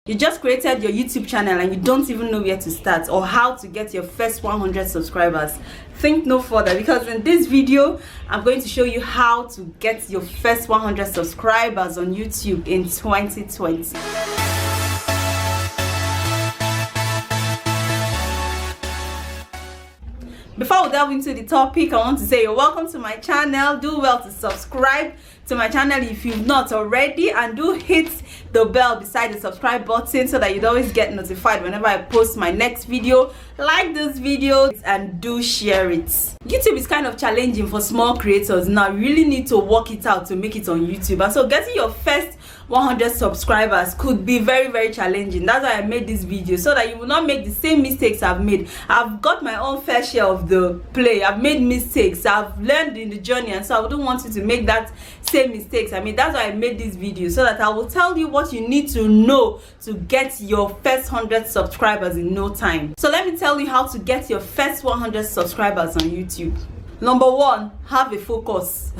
You just created your YouTube channel and you don't even know where to start or how to get your first 100 subscribers. Think no further, because in this video I'm going to show you how to get your first 100 subscribers on YouTube in 2020. Before we delve into the topic, I want to say you're welcome to my channel. Do well to subscribe to my channel if you've not already, and do hit the bell beside the subscribe button so that you'd always get notified whenever I post my next video. Like this video and do share it. YouTube is kind of challenging for small creators now. You really need to work it out to make it on YouTube, and so getting your first 100 subscribers could be very challenging. That's why I made this video, so that you will not make the same mistakes I've made. I've got my own fair share of the play. I've made mistakes, I've learned in the journey, and so I wouldn't want you to make that same mistakes. I mean, that's why I made this video, so that I will tell you what you need to know to get your first 100 subscribers in no time. So let me tell you how to get your first 100 subscribers on YouTube. Number one, have a focus.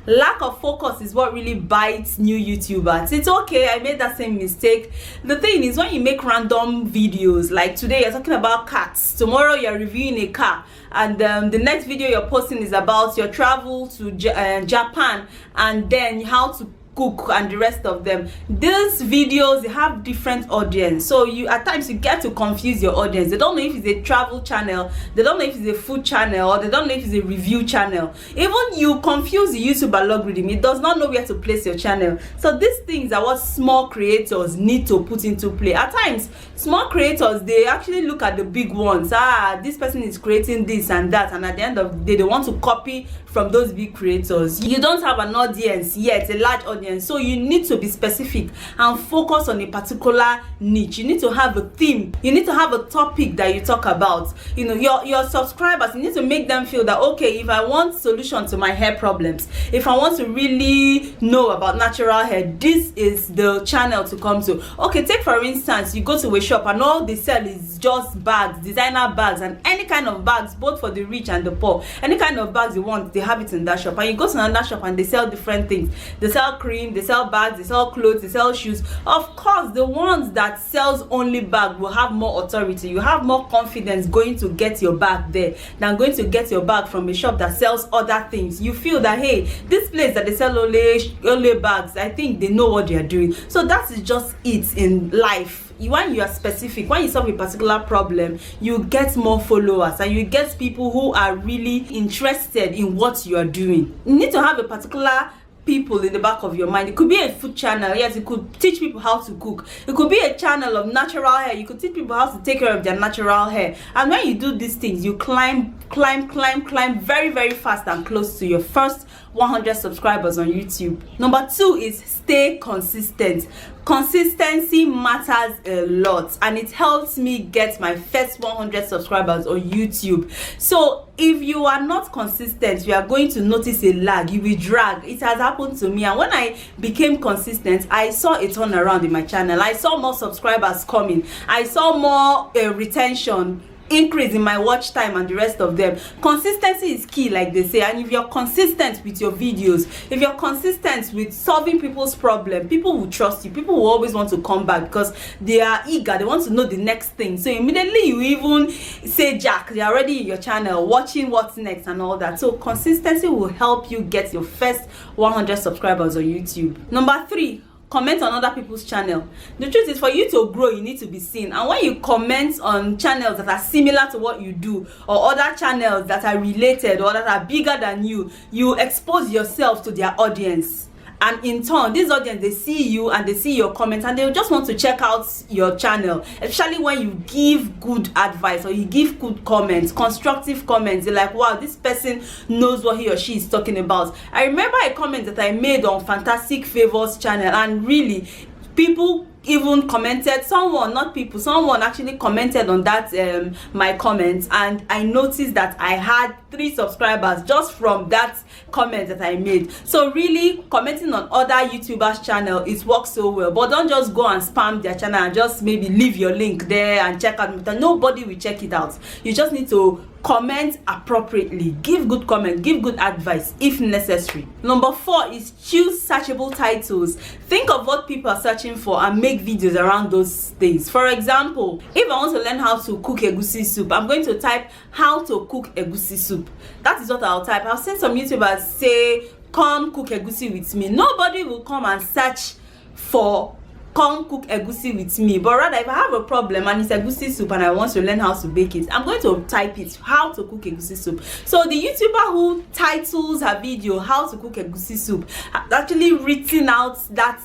Lack of focus is what really bites new YouTubers. It's okay, I made that same mistake. The thing is, when you make random videos, like today you're talking about cats, tomorrow you're reviewing a car, and the next video you're posting is about your travel to Japan, and then how to cook and the rest of them. These videos, they have different audience, so you at times you get to confuse your audience. They don't know if it's a travel channel, they don't know if it's a food channel, or they don't know if it's a review channel. Even you confuse the YouTube algorithm, it does not know where to place your channel. So these things are what small creators need to put into play. At times small creators, they actually look at the big ones. This person is creating this and that, and at the end of the day they want to copy from those big creators. You don't have an audience yet, a large audience, so you need to be specific and focus on a particular niche. You need to have a theme, you need to have a topic that you talk about. You know, your subscribers, you need to make them feel that, okay, if I want solution to my hair problems, if I want to really know about natural hair, this is the channel to come to. Okay, take for instance, you go to a shop and all they sell is just bags, designer bags, and any kind of bags, both for the rich and the poor. Any kind of bags you want, they have it in that shop. And you go to another shop and they sell different things. They sell cream, they sell bags, they sell clothes, they sell shoes. Of course, the ones that sells only bag will have more authority. You have more confidence going to get your bag there than going to get your bag from a shop that sells other things. You feel that, hey, this place that they sell only bags, I think they know what they are doing. So that is just it in life. When you are specific, when you solve a particular problem, you get more followers and you get people who are really interested in what you are doing. You need to have a particular people in the back of your mind. It could be a food channel. Yes, it could teach people how to cook. It could be a channel of natural hair. You could teach people how to take care of their natural hair. And when you do these things, you climb very fast and close to your first 100 subscribers on YouTube. Number two is stay consistent. Consistency matters a lot, and it helps me get my first 100 subscribers on YouTube. So if you are not consistent, you are going to notice a lag. You will drag. It has happened to me, and when I became consistent, I saw a turnaround in my channel. I saw more subscribers coming. I saw more retention, increase in my watch time, and the rest of them. Consistency is key, like they say. And if you're consistent with your videos, if you're consistent with solving people's problem, people will trust you. People will always want to come back because they are eager, they want to know the next thing. So immediately you even say Jack, they're already in your channel watching what's next and all that. So consistency will help you get your first 100 subscribers on YouTube. Number three, comment on other people's channel. The truth is, for you to grow, you need to be seen. And when you comment on channels that are similar to what you do, or other channels that are related or that are bigger than you, you expose yourself to their audience. And in turn, this audience, they see you and they see your comments, and they'll just want to check out your channel. Especially when you give good advice or you give good comments, constructive comments. They're like, wow, this person knows what he or she is talking about. I remember a comment that I made on Fantastic Favors channel, and really, people even commented, someone actually commented on that my comments, and I noticed that I had 3 subscribers just from that comment that I made. So really, commenting on other YouTubers channel, it works so well. But don't just go and spam their channel and just maybe leave your link there and check out. Nobody will check it out. You just need to comment appropriately, give good comment, give good advice if necessary. Number 4 is choose searchable titles. Think of what people are searching for and make videos around those things. For example, if I want to learn how to cook egusi soup, I'm going to type how to cook egusi soup. That is what I'll type. I've seen some YouTubers say come cook egusi with me. Nobody will come and search for come cook egusi with me, but rather if I have a problem and it's egusi soup and I want to learn how to bake it, I'm going to type it how to cook egusi soup. So the YouTuber who titles her video how to cook egusi soup has actually written out that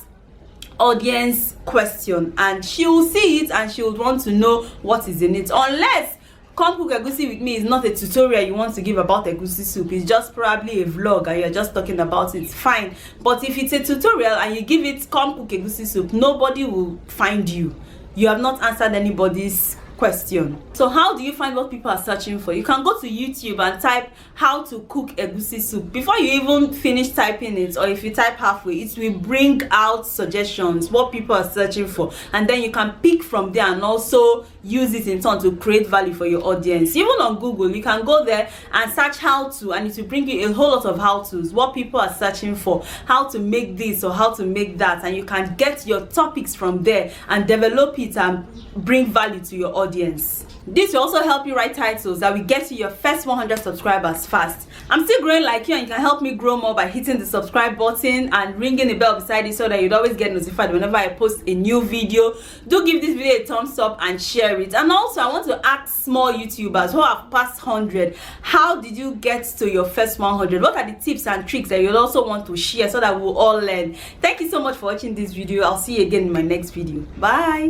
audience question, and she will see it and she would want to know what is in it. Unless come cook egusi with me is not a tutorial you want to give about egusi soup, it's just probably a vlog and you're just talking about it, fine. But if it's a tutorial and you give it come cook egusi soup, nobody will find you. You have not answered anybody's question. So how do you find what people are searching for? You can go to YouTube and type how to cook egusi soup. Before you even finish typing it, or if you type halfway, it will bring out suggestions, what people are searching for, and then you can pick from there and also use it in turn to create value for your audience. Even on Google, you can go there and search how to, and it will bring you a whole lot of how to's, what people are searching for, how to make this or how to make that, and you can get your topics from there and develop it and bring value to your audience. This will also help you write titles that will get you your first 100 subscribers fast. I'm still growing like you, and you can help me grow more by hitting the subscribe button and ringing the bell beside it so that you'd always get notified whenever I post a new video. Do give this video a thumbs up and share it. And also, I want to ask small YouTubers who have passed 100, how did you get to your first 100? What are the tips and tricks that you'll also want to share so that we'll all learn? Thank you so much for watching this video. I'll see you again in my next video. Bye.